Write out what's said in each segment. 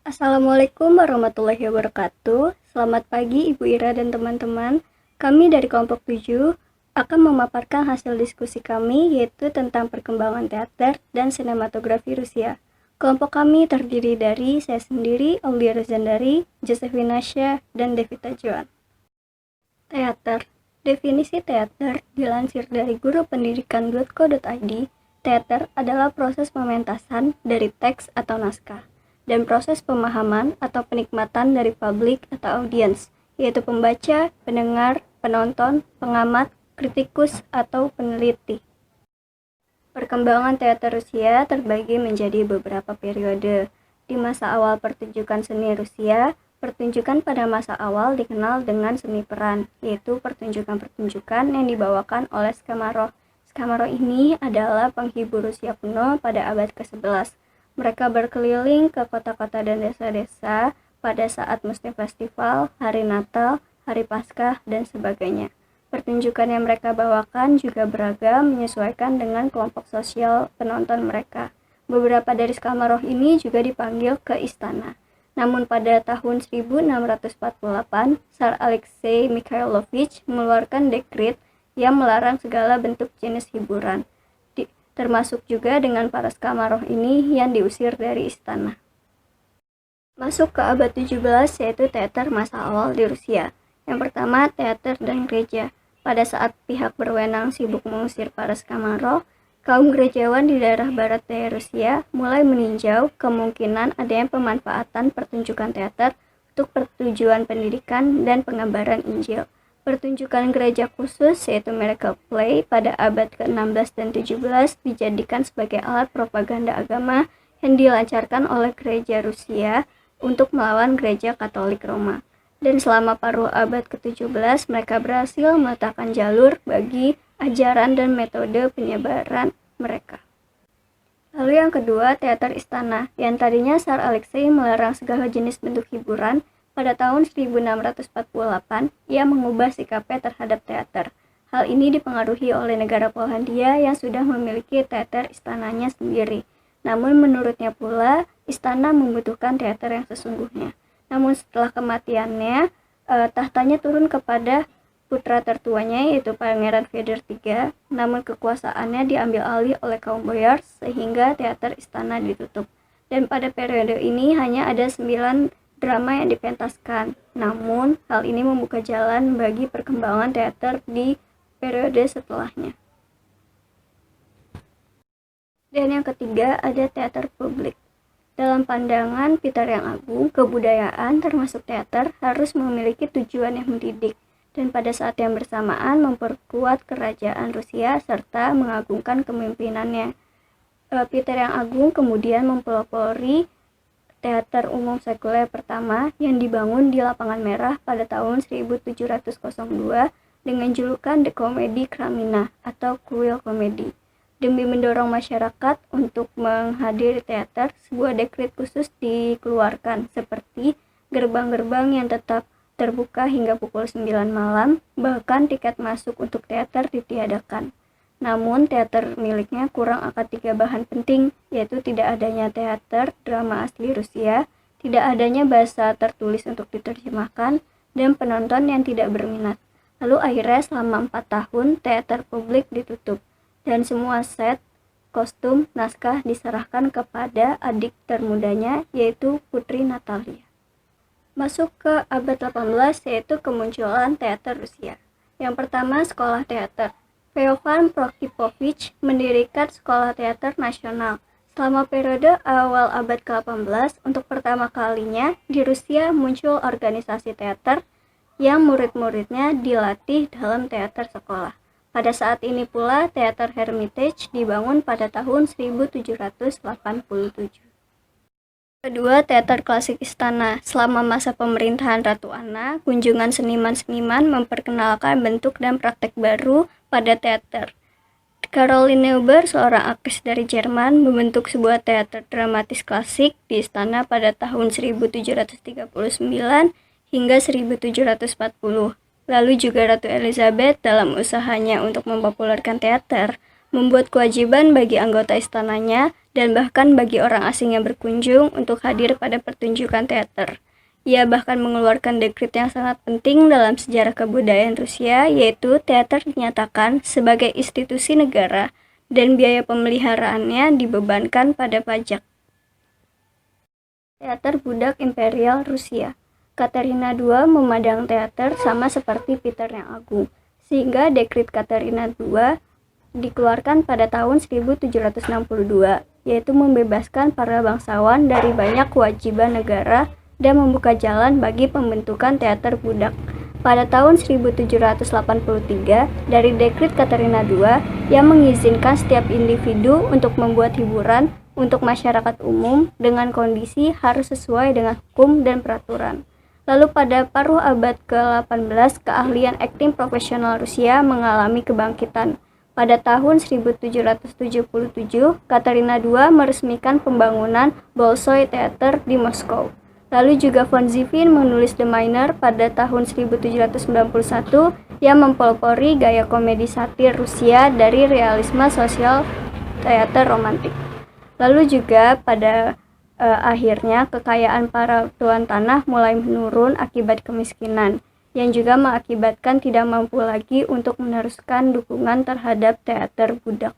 Assalamualaikum warahmatullahi wabarakatuh. Selamat pagi Ibu Ira dan teman-teman. Kami dari kelompok 7 akan memaparkan hasil diskusi kami yaitu tentang perkembangan teater dan sinematografi Rusia. Kelompok kami terdiri dari saya sendiri, Aulia Rozandari, Josephine Syah, dan Devita Joan. Teater. Definisi teater dilansir dari gurupendidikan.co.id. Teater adalah proses pementasan dari teks atau naskah dan proses pemahaman atau penikmatan dari publik atau audiens, yaitu pembaca, pendengar, penonton, pengamat, kritikus, atau peneliti. Perkembangan teater Rusia terbagi menjadi beberapa periode. Di masa awal pertunjukan seni Rusia, pertunjukan pada masa awal dikenal dengan seni peran, yaitu pertunjukan-pertunjukan yang dibawakan oleh Skamarov. Skamarov ini adalah penghibur Rusia kuno pada abad ke-11. Mereka berkeliling ke kota-kota dan desa-desa pada saat musim festival, hari Natal, hari Paskah, dan sebagainya. Pertunjukan yang mereka bawakan juga beragam menyesuaikan dengan kelompok sosial penonton mereka. Beberapa dari Skamarov ini juga dipanggil ke istana. Namun pada tahun 1648, Tsar Alexei Mikhailovich mengeluarkan dekret yang melarang segala bentuk jenis hiburan, termasuk juga dengan para Skamarov ini yang diusir dari istana. Masuk ke abad 17 yaitu teater masa awal di Rusia. Yang pertama, teater dan gereja. Pada saat pihak berwenang sibuk mengusir para Skamarov, kaum gerejawan di daerah barat daya Rusia mulai meninjau kemungkinan adanya pemanfaatan pertunjukan teater untuk pertujuan pendidikan dan pengabaran Injil. Pertunjukan gereja khusus yaitu Miracle Play pada abad ke-16 dan 17 dijadikan sebagai alat propaganda agama yang dilancarkan oleh gereja Rusia untuk melawan gereja Katolik Roma. Dan selama paruh abad ke-17 mereka berhasil meletakkan jalur bagi ajaran dan metode penyebaran mereka. Lalu yang kedua, teater istana, yang tadinya Tsar Alexei melarang segala jenis bentuk hiburan. Pada tahun 1648, ia mengubah sikapnya terhadap teater. Hal ini dipengaruhi oleh negara Polandia yang sudah memiliki teater istananya sendiri. Namun menurutnya pula, istana membutuhkan teater yang sesungguhnya. Namun setelah kematiannya, tahtanya turun kepada putra tertuanya yaitu Pangeran Fedor III. Namun kekuasaannya diambil alih oleh kaum boyar sehingga teater istana ditutup. Dan pada periode ini hanya ada 9 drama yang dipentaskan. Namun, hal ini membuka jalan bagi perkembangan teater di periode setelahnya. Dan yang ketiga ada teater publik. Dalam pandangan Peter yang Agung, kebudayaan termasuk teater harus memiliki tujuan yang mendidik dan pada saat yang bersamaan memperkuat kerajaan Rusia serta mengagungkan kepemimpinannya. Peter yang Agung kemudian mempelopori teater umum sekuler pertama yang dibangun di Lapangan Merah pada tahun 1702 dengan julukan The Comedy Kramina atau Kuil Komedi. Demi mendorong masyarakat untuk menghadiri teater, sebuah dekret khusus dikeluarkan seperti gerbang-gerbang yang tetap terbuka hingga pukul 9 malam, bahkan tiket masuk untuk teater ditiadakan. Namun teater miliknya kurang akan 3 bahan penting, yaitu tidak adanya teater drama asli Rusia, tidak adanya bahasa tertulis untuk diterjemahkan, dan penonton yang tidak berminat. Lalu akhirnya selama 4 tahun teater publik ditutup, dan semua set, kostum, naskah diserahkan kepada adik termudanya yaitu Putri Natalia. Masuk ke abad 18 yaitu kemunculan teater Rusia. Yang pertama, sekolah teater. Feofan Prokipovich mendirikan Sekolah Teater Nasional. Selama periode awal abad ke-18, untuk pertama kalinya di Rusia muncul organisasi teater yang murid-muridnya dilatih dalam teater sekolah. Pada saat ini pula Teater Hermitage dibangun pada tahun 1787. Kedua, teater klasik istana. Selama masa pemerintahan Ratu Anna, kunjungan seniman-seniman memperkenalkan bentuk dan praktek baru pada teater. Caroline Neuber, seorang aktris dari Jerman, membentuk sebuah teater dramatis klasik di istana pada tahun 1739 hingga 1740. Lalu juga Ratu Elizabeth dalam usahanya untuk mempopulerkan teater membuat kewajiban bagi anggota istananya dan bahkan bagi orang asing yang berkunjung untuk hadir pada pertunjukan teater. Ia bahkan mengeluarkan dekret yang sangat penting dalam sejarah kebudayaan Rusia, yaitu teater dinyatakan sebagai institusi negara dan biaya pemeliharaannya dibebankan pada pajak. Teater Budak Imperial Rusia. Katerina II memadang teater sama seperti Peter yang Agung, sehingga dekret Katerina II dikeluarkan pada tahun 1762, yaitu membebaskan para bangsawan dari banyak kewajiban negara dan membuka jalan bagi pembentukan teater budak. Pada tahun 1783, dari dekret Katerina II yang mengizinkan setiap individu untuk membuat hiburan untuk masyarakat umum dengan kondisi harus sesuai dengan hukum dan peraturan. Lalu pada paruh abad ke-18, keahlian akting profesional Rusia mengalami kebangkitan. Pada tahun 1777, Katerina II meresmikan pembangunan Bolshoi Theater di Moskow. Lalu juga von Zivin menulis The Miner pada tahun 1791 yang mempelopori gaya komedi satir Rusia dari realisme sosial teater romantik. Lalu juga pada akhirnya kekayaan para tuan tanah mulai menurun akibat kemiskinan, yang juga mengakibatkan tidak mampu lagi untuk meneruskan dukungan terhadap teater budak.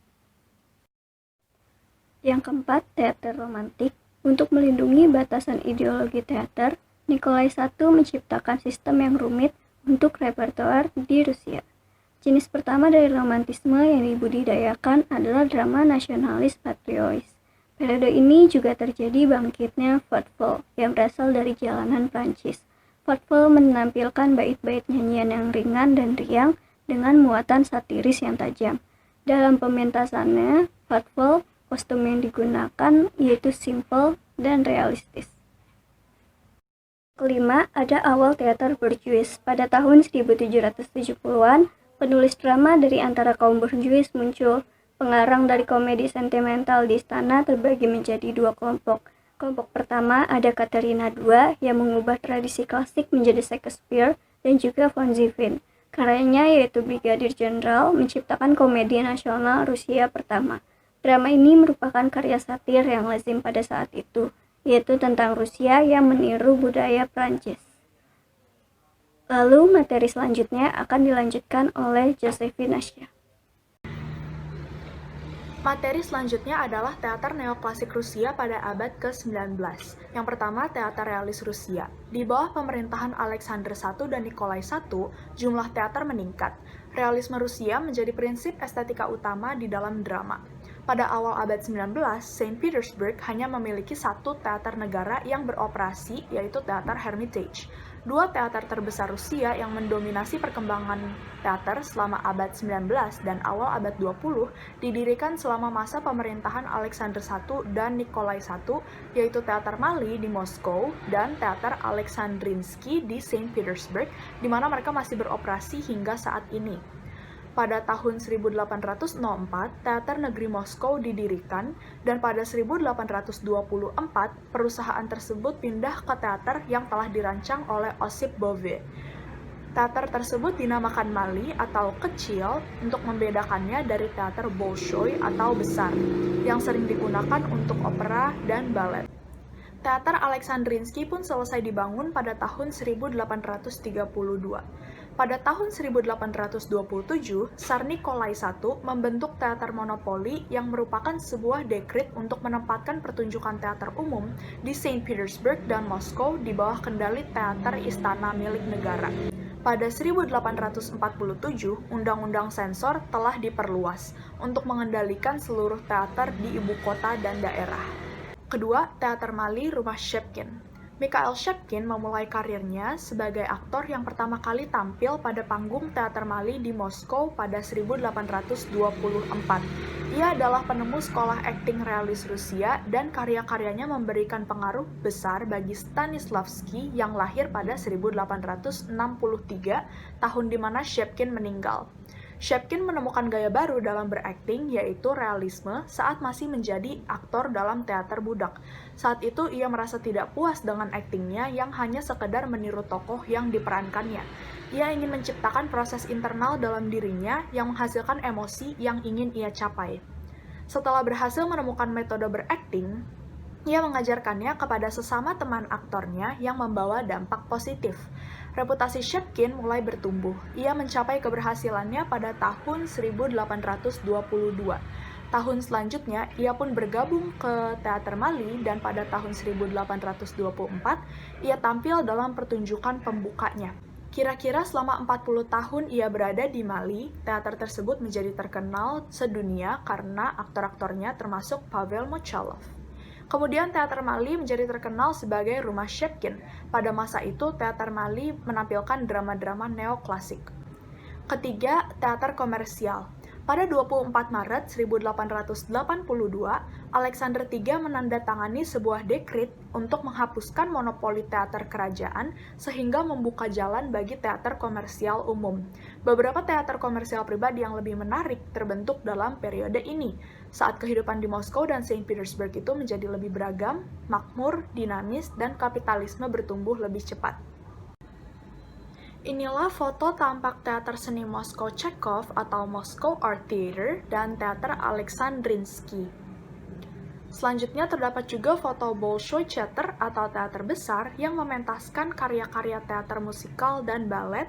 Yang keempat, teater romantik. Untuk melindungi batasan ideologi teater, Nikolai I menciptakan sistem yang rumit untuk repertoar di Rusia. Jenis pertama dari romantisme yang dibudidayakan adalah drama nasionalis patriotis. Periode ini juga terjadi bangkitnya vaudeville yang berasal dari jalanan Prancis. Vaudeville menampilkan bait-bait nyanyian yang ringan dan riang dengan muatan satiris yang tajam. Dalam pementasannya, vaudeville kostum yang digunakan yaitu simple dan realistis. Kelima, ada awal teater borjuis. Pada tahun 1770-an, penulis drama dari antara kaum borjuis muncul. Pengarang dari komedi sentimental di istana terbagi menjadi dua kelompok. Kelompok pertama ada Katerina II yang mengubah tradisi klasik menjadi Shakespeare dan juga von Zivin. Karyanya yaitu Brigadir Jenderal menciptakan komedi nasional Rusia pertama. Drama ini merupakan karya satir yang lazim pada saat itu, yaitu tentang Rusia yang meniru budaya Prancis. Lalu materi selanjutnya akan dilanjutkan oleh Josephine Asya. Materi selanjutnya adalah teater neoklasik Rusia pada abad ke-19. Yang pertama, teater realis Rusia. Di bawah pemerintahan Alexander I dan Nikolai I, jumlah teater meningkat. Realisme Rusia menjadi prinsip estetika utama di dalam drama. Pada awal abad 19, Saint Petersburg hanya memiliki satu teater negara yang beroperasi, yaitu Teater Hermitage. Dua teater terbesar Rusia yang mendominasi perkembangan teater selama abad 19 dan awal abad 20 didirikan selama masa pemerintahan Alexander I dan Nikolai I, yaitu Teater Mali di Moskow dan Teater Alexandrinsky di Saint Petersburg, di mana mereka masih beroperasi hingga saat ini. Pada tahun 1804, Teater Negeri Moskow didirikan, dan pada 1824, perusahaan tersebut pindah ke teater yang telah dirancang oleh Osip Bove. Teater tersebut dinamakan Mali atau kecil untuk membedakannya dari teater Bolshoi atau besar, yang sering digunakan untuk opera dan balet. Teater Alexandrinsky pun selesai dibangun pada tahun 1832. Pada tahun 1827, Tsar Nikolai I membentuk teater monopoli yang merupakan sebuah dekret untuk menempatkan pertunjukan teater umum di Saint Petersburg dan Moskow di bawah kendali teater istana milik negara. Pada 1847, undang-undang sensor telah diperluas untuk mengendalikan seluruh teater di ibu kota dan daerah. Kedua, Teater Mali Rumah Shchepkin. Mikhail Shchepkin memulai karirnya sebagai aktor yang pertama kali tampil pada panggung teater Mali di Moskow pada 1824. Ia adalah penemu sekolah akting realis Rusia dan karya-karyanya memberikan pengaruh besar bagi Stanislavski yang lahir pada 1863, tahun di mana Shchepkin meninggal. Shepkin menemukan gaya baru dalam berakting, yaitu realisme, saat masih menjadi aktor dalam teater budak. Saat itu ia merasa tidak puas dengan aktingnya yang hanya sekedar meniru tokoh yang diperankannya. Ia ingin menciptakan proses internal dalam dirinya yang menghasilkan emosi yang ingin ia capai. Setelah berhasil menemukan metode berakting, ia mengajarkannya kepada sesama teman aktornya yang membawa dampak positif. Reputasi Shepkin mulai bertumbuh. Ia mencapai keberhasilannya pada tahun 1822. Tahun selanjutnya, ia pun bergabung ke Teater Mali dan pada tahun 1824, ia tampil dalam pertunjukan pembukanya. Kira-kira selama 40 tahun ia berada di Mali, teater tersebut menjadi terkenal sedunia karena aktor-aktornya termasuk Pavel Mochalov. Kemudian teater Mali menjadi terkenal sebagai rumah Shepkin. Pada masa itu, teater Mali menampilkan drama-drama neoklasik. Ketiga, teater komersial. Pada 24 Maret 1882, Alexander III menandatangani sebuah dekret untuk menghapuskan monopoli teater kerajaan sehingga membuka jalan bagi teater komersial umum. Beberapa teater komersial pribadi yang lebih menarik terbentuk dalam periode ini, saat kehidupan di Moskow dan Saint Petersburg itu menjadi lebih beragam, makmur, dinamis, dan kapitalisme bertumbuh lebih cepat. Inilah foto tampak Teater Seni Moskow Chekhov atau Moscow Art Theater dan Teater Alexandrinsky. Selanjutnya terdapat juga foto Bolshoi Theater atau teater besar yang mementaskan karya-karya teater musikal dan balet.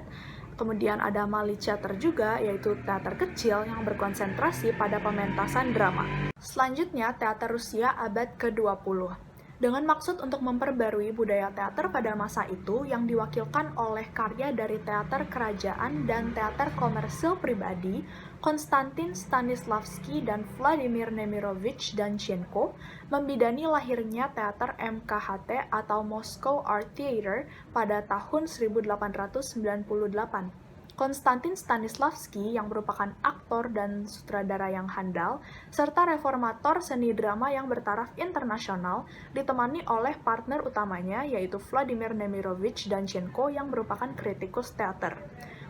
Kemudian ada Mali Theater juga, yaitu teater kecil yang berkonsentrasi pada pementasan drama. Selanjutnya, teater Rusia abad ke-20. Dengan maksud untuk memperbarui budaya teater pada masa itu yang diwakilkan oleh karya dari teater kerajaan dan teater komersil pribadi, Konstantin Stanislavski dan Vladimir Nemirovich Danchenko membidani lahirnya teater MKHT atau Moscow Art Theater pada tahun 1898. Konstantin Stanislavski yang merupakan aktor dan sutradara yang handal, serta reformator seni drama yang bertaraf internasional, ditemani oleh partner utamanya yaitu Vladimir Nemirovich Danchenko yang merupakan kritikus teater.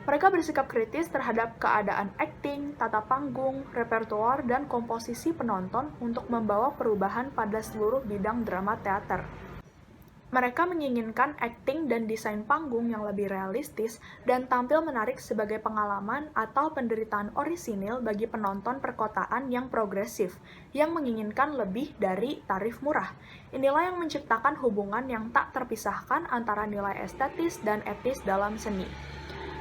Mereka bersikap kritis terhadap keadaan akting, tata panggung, repertoar, dan komposisi penonton untuk membawa perubahan pada seluruh bidang drama teater. Mereka menginginkan akting dan desain panggung yang lebih realistis dan tampil menarik sebagai pengalaman atau penderitaan orisinil bagi penonton perkotaan yang progresif, yang menginginkan lebih dari tarif murah. Inilah yang menciptakan hubungan yang tak terpisahkan antara nilai estetis dan etis dalam seni.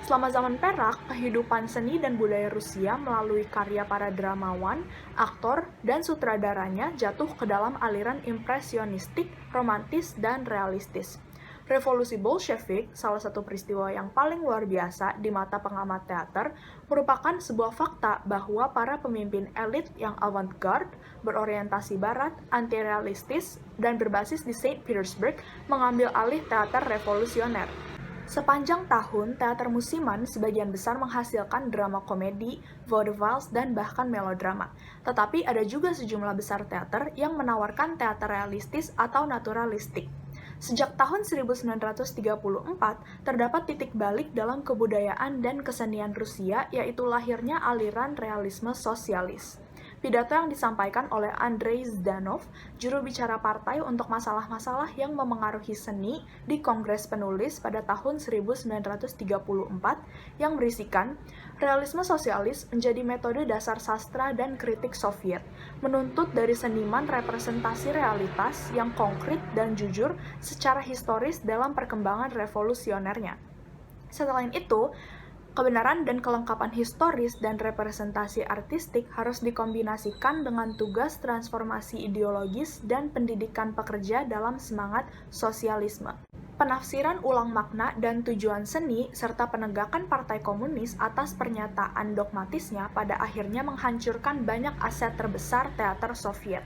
Selama zaman perak, kehidupan seni dan budaya Rusia melalui karya para dramawan, aktor, dan sutradaranya jatuh ke dalam aliran impresionistik, romantis, dan realistis. Revolusi Bolshevik, salah satu peristiwa yang paling luar biasa di mata pengamat teater, merupakan sebuah fakta bahwa para pemimpin elit yang avant-garde, berorientasi barat, anti-realistis, dan berbasis di Saint Petersburg mengambil alih teater revolusioner. Sepanjang tahun, teater musiman sebagian besar menghasilkan drama komedi, vaudevilles, dan bahkan melodrama. Tetapi ada juga sejumlah besar teater yang menawarkan teater realistis atau naturalistik. Sejak tahun 1934, terdapat titik balik dalam kebudayaan dan kesenian Rusia, yaitu lahirnya aliran realisme sosialis. Pidato yang disampaikan oleh Andrei Zhdanov, juru bicara partai untuk masalah-masalah yang memengaruhi seni di Kongres Penulis pada tahun 1934, yang berisikan, realisme sosialis menjadi metode dasar sastra dan kritik Soviet, menuntut dari seniman representasi realitas yang konkret dan jujur secara historis dalam perkembangan revolusionernya. Selain itu, kebenaran dan kelengkapan historis dan representasi artistik harus dikombinasikan dengan tugas transformasi ideologis dan pendidikan pekerja dalam semangat sosialisme. Penafsiran ulang makna dan tujuan seni serta penegakan Partai Komunis atas pernyataan dogmatisnya pada akhirnya menghancurkan banyak aset terbesar teater Soviet.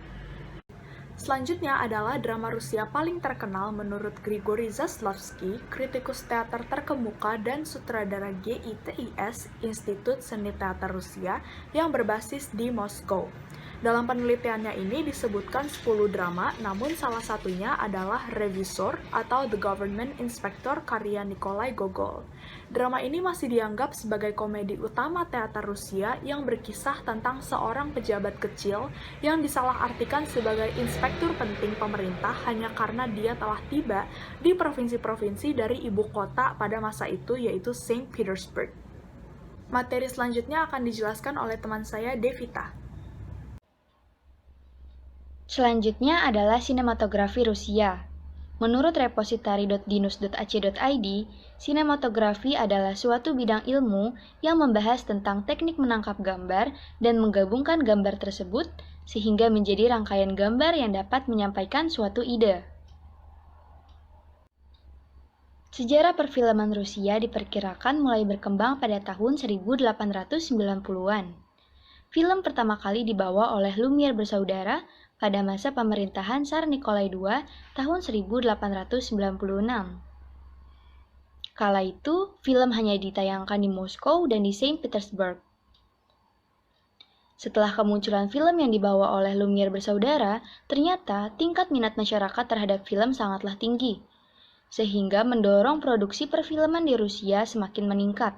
Selanjutnya adalah drama Rusia paling terkenal menurut Grigory Zaslavsky, kritikus teater terkemuka dan sutradara GITIS, Institut Seni Teater Rusia, yang berbasis di Moskow. Dalam penelitiannya ini disebutkan 10 drama, namun salah satunya adalah Revisor atau The Government Inspector karya Nikolai Gogol. Drama ini masih dianggap sebagai komedi utama teater Rusia yang berkisah tentang seorang pejabat kecil yang disalahartikan sebagai inspektur penting pemerintah hanya karena dia telah tiba di provinsi-provinsi dari ibu kota pada masa itu, yaitu Saint Petersburg. Materi selanjutnya akan dijelaskan oleh teman saya, Devita. Selanjutnya adalah sinematografi Rusia. Menurut repository.dinus.ac.id, sinematografi adalah suatu bidang ilmu yang membahas tentang teknik menangkap gambar dan menggabungkan gambar tersebut sehingga menjadi rangkaian gambar yang dapat menyampaikan suatu ide. Sejarah perfilman Rusia diperkirakan mulai berkembang pada tahun 1890-an. Film pertama kali dibawa oleh Lumière bersaudara pada masa pemerintahan Tsar Nikolai II tahun 1896. Kala itu, film hanya ditayangkan di Moskow dan di Saint Petersburg. Setelah kemunculan film yang dibawa oleh Lumière bersaudara, ternyata tingkat minat masyarakat terhadap film sangatlah tinggi, sehingga mendorong produksi perfilman di Rusia semakin meningkat.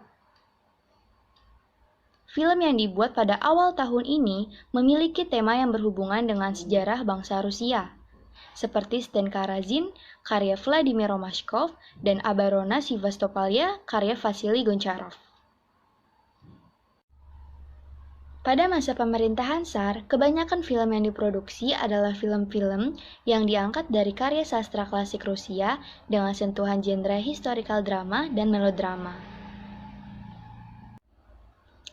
Film yang dibuat pada awal tahun ini memiliki tema yang berhubungan dengan sejarah bangsa Rusia, seperti Stenka Razin, karya Vladimir Romashkov, dan Abarona Sevastopolya, karya Vasily Goncharov. Pada masa pemerintahan Tsar, kebanyakan film yang diproduksi adalah film-film yang diangkat dari karya sastra klasik Rusia dengan sentuhan genre historical drama dan melodrama.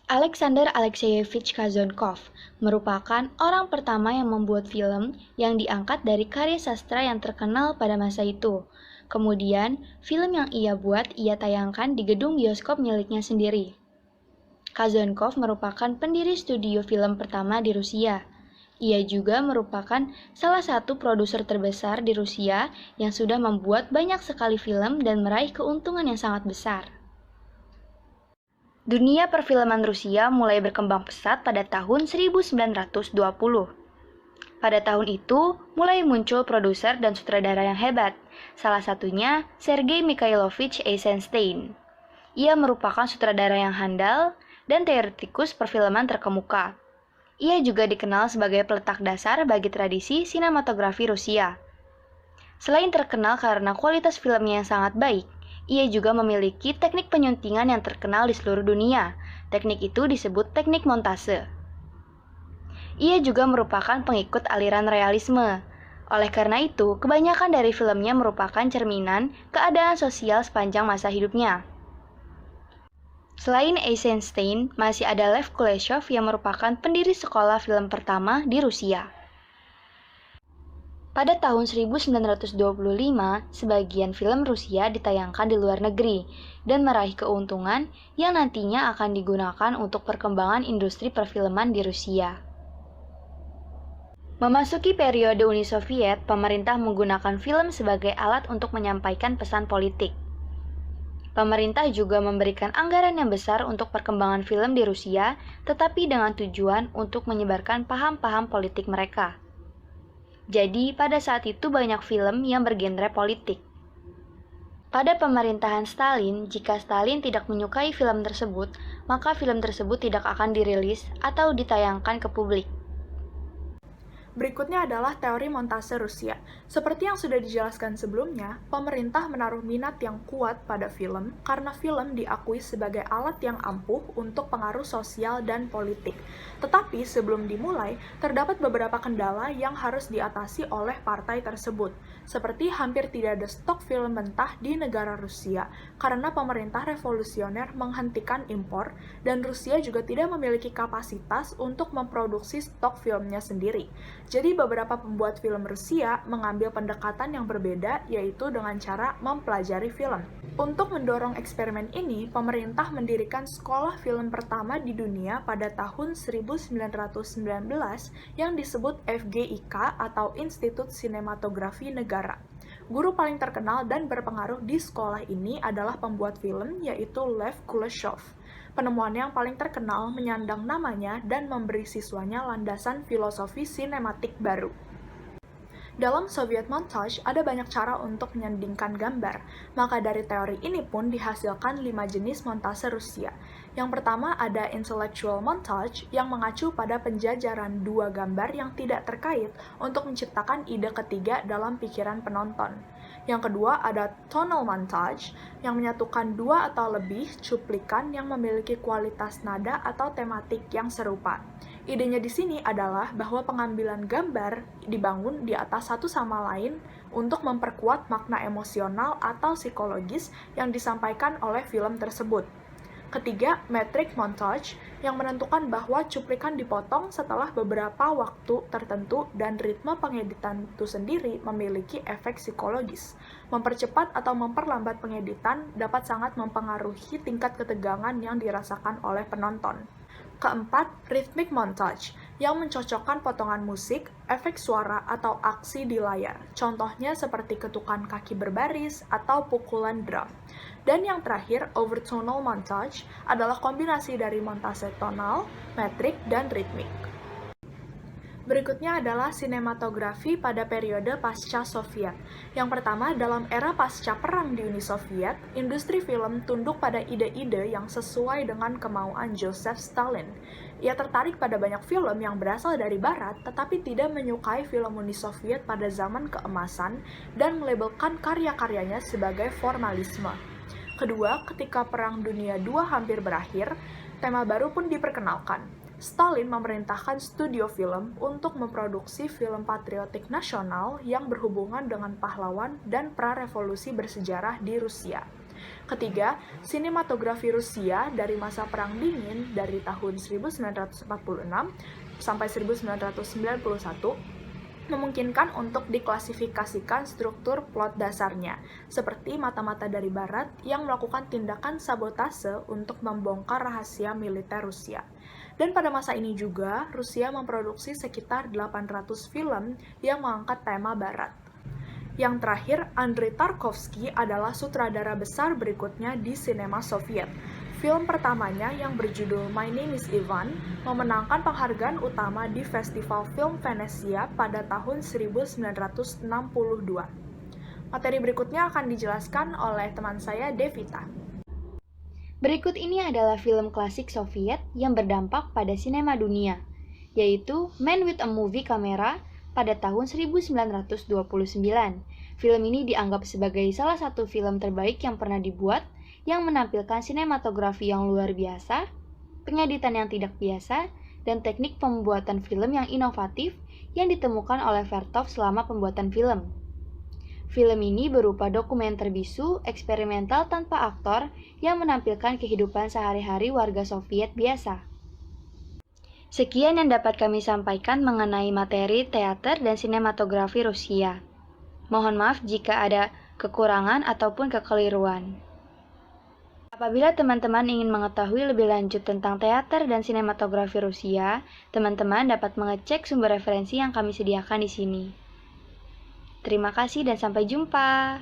Alexander Alexeyevich Kazonkov merupakan orang pertama yang membuat film yang diangkat dari karya sastra yang terkenal pada masa itu. Kemudian, film yang ia buat ia tayangkan di gedung bioskop miliknya sendiri. Kazonkov merupakan pendiri studio film pertama di Rusia. Ia juga merupakan salah satu produser terbesar di Rusia yang sudah membuat banyak sekali film dan meraih keuntungan yang sangat besar. Dunia perfilman Rusia mulai berkembang pesat pada tahun 1920. Pada tahun itu, mulai muncul produser dan sutradara yang hebat, salah satunya Sergei Mikhailovich Eisenstein. Ia merupakan sutradara yang handal dan teoretikus perfilman terkemuka. Ia juga dikenal sebagai peletak dasar bagi tradisi sinematografi Rusia. Selain terkenal karena kualitas filmnya yang sangat baik, ia juga memiliki teknik penyuntingan yang terkenal di seluruh dunia. Teknik itu disebut teknik montase. Ia juga merupakan pengikut aliran realisme. Oleh karena itu, kebanyakan dari filmnya merupakan cerminan keadaan sosial sepanjang masa hidupnya. Selain Eisenstein, masih ada Lev Kuleshov yang merupakan pendiri sekolah film pertama di Rusia. Pada tahun 1925, sebagian film Rusia ditayangkan di luar negeri dan meraih keuntungan yang nantinya akan digunakan untuk perkembangan industri perfilman di Rusia. Memasuki periode Uni Soviet, pemerintah menggunakan film sebagai alat untuk menyampaikan pesan politik. Pemerintah juga memberikan anggaran yang besar untuk perkembangan film di Rusia, tetapi dengan tujuan untuk menyebarkan paham-paham politik mereka. Jadi, pada saat itu banyak film yang bergenre politik. Pada pemerintahan Stalin, jika Stalin tidak menyukai film tersebut, maka film tersebut tidak akan dirilis atau ditayangkan ke publik. Berikutnya adalah teori montase Rusia. Seperti yang sudah dijelaskan sebelumnya, pemerintah menaruh minat yang kuat pada film karena film diakui sebagai alat yang ampuh untuk pengaruh sosial dan politik. Tetapi sebelum dimulai, terdapat beberapa kendala yang harus diatasi oleh partai tersebut, seperti hampir tidak ada stok film mentah di negara Rusia karena pemerintah revolusioner menghentikan impor dan Rusia juga tidak memiliki kapasitas untuk memproduksi stok filmnya sendiri. Jadi beberapa pembuat film Rusia mengambil pendekatan yang berbeda, yaitu dengan cara mempelajari film. Untuk mendorong eksperimen ini, pemerintah mendirikan sekolah film pertama di dunia pada tahun 1919 yang disebut FGIK atau Institut Sinematografi Negara. Guru paling terkenal dan berpengaruh di sekolah ini adalah pembuat film, yaitu Lev Kuleshov. Penemuannya yang paling terkenal menyandang namanya dan memberi siswanya landasan filosofi sinematik baru. Dalam Soviet montage, ada banyak cara untuk menyandingkan gambar, maka dari teori ini pun dihasilkan 5 jenis montase Rusia. Yang pertama ada intellectual montage yang mengacu pada penjajaran dua gambar yang tidak terkait untuk menciptakan ide ketiga dalam pikiran penonton. Yang kedua ada tonal montage yang menyatukan dua atau lebih cuplikan yang memiliki kualitas nada atau tematik yang serupa. Idenya di sini adalah bahwa pengambilan gambar dibangun di atas satu sama lain untuk memperkuat makna emosional atau psikologis yang disampaikan oleh film tersebut. Ketiga, metric montage yang menentukan bahwa cuplikan dipotong setelah beberapa waktu tertentu dan ritme pengeditan itu sendiri memiliki efek psikologis. Mempercepat atau memperlambat pengeditan dapat sangat mempengaruhi tingkat ketegangan yang dirasakan oleh penonton. Keempat, rhythmic montage, yang mencocokkan potongan musik, efek suara, atau aksi di layar. Contohnya seperti ketukan kaki berbaris atau pukulan drum. Dan yang terakhir, overtonal montage, adalah kombinasi dari montase tonal, metrik, dan ritmik. Berikutnya adalah sinematografi pada periode pasca Soviet. Yang pertama, dalam era pasca perang di Uni Soviet, industri film tunduk pada ide-ide yang sesuai dengan kemauan Joseph Stalin. Ia tertarik pada banyak film yang berasal dari Barat, tetapi tidak menyukai film Uni Soviet pada zaman keemasan dan melabelkan karya-karyanya sebagai formalisme. Kedua, ketika Perang Dunia II hampir berakhir, tema baru pun diperkenalkan. Stalin memerintahkan studio film untuk memproduksi film patriotik nasional yang berhubungan dengan pahlawan dan pra-revolusi bersejarah di Rusia. Ketiga, sinematografi Rusia dari masa Perang Dingin dari tahun 1946 sampai 1991 memungkinkan untuk diklasifikasikan struktur plot dasarnya, seperti mata-mata dari Barat yang melakukan tindakan sabotase untuk membongkar rahasia militer Rusia. Dan pada masa ini juga, Rusia memproduksi sekitar 800 film yang mengangkat tema Barat. Yang terakhir, Andrei Tarkovsky adalah sutradara besar berikutnya di sinema Soviet. Film pertamanya yang berjudul My Name is Ivan memenangkan penghargaan utama di Festival Film Venesia pada tahun 1962. Materi berikutnya akan dijelaskan oleh teman saya, Devita. Berikut ini adalah film klasik Soviet yang berdampak pada sinema dunia, yaitu Man with a Movie Camera pada tahun 1929. Film ini dianggap sebagai salah satu film terbaik yang pernah dibuat, yang menampilkan sinematografi yang luar biasa, pengeditan yang tidak biasa, dan teknik pembuatan film yang inovatif yang ditemukan oleh Vertov selama pembuatan film. Film ini berupa dokumenter bisu eksperimental tanpa aktor yang menampilkan kehidupan sehari-hari warga Soviet biasa. Sekian yang dapat kami sampaikan mengenai materi teater dan sinematografi Rusia. Mohon maaf jika ada kekurangan ataupun kekeliruan. Apabila teman-teman ingin mengetahui lebih lanjut tentang teater dan sinematografi Rusia, teman-teman dapat mengecek sumber referensi yang kami sediakan di sini. Terima kasih dan sampai jumpa.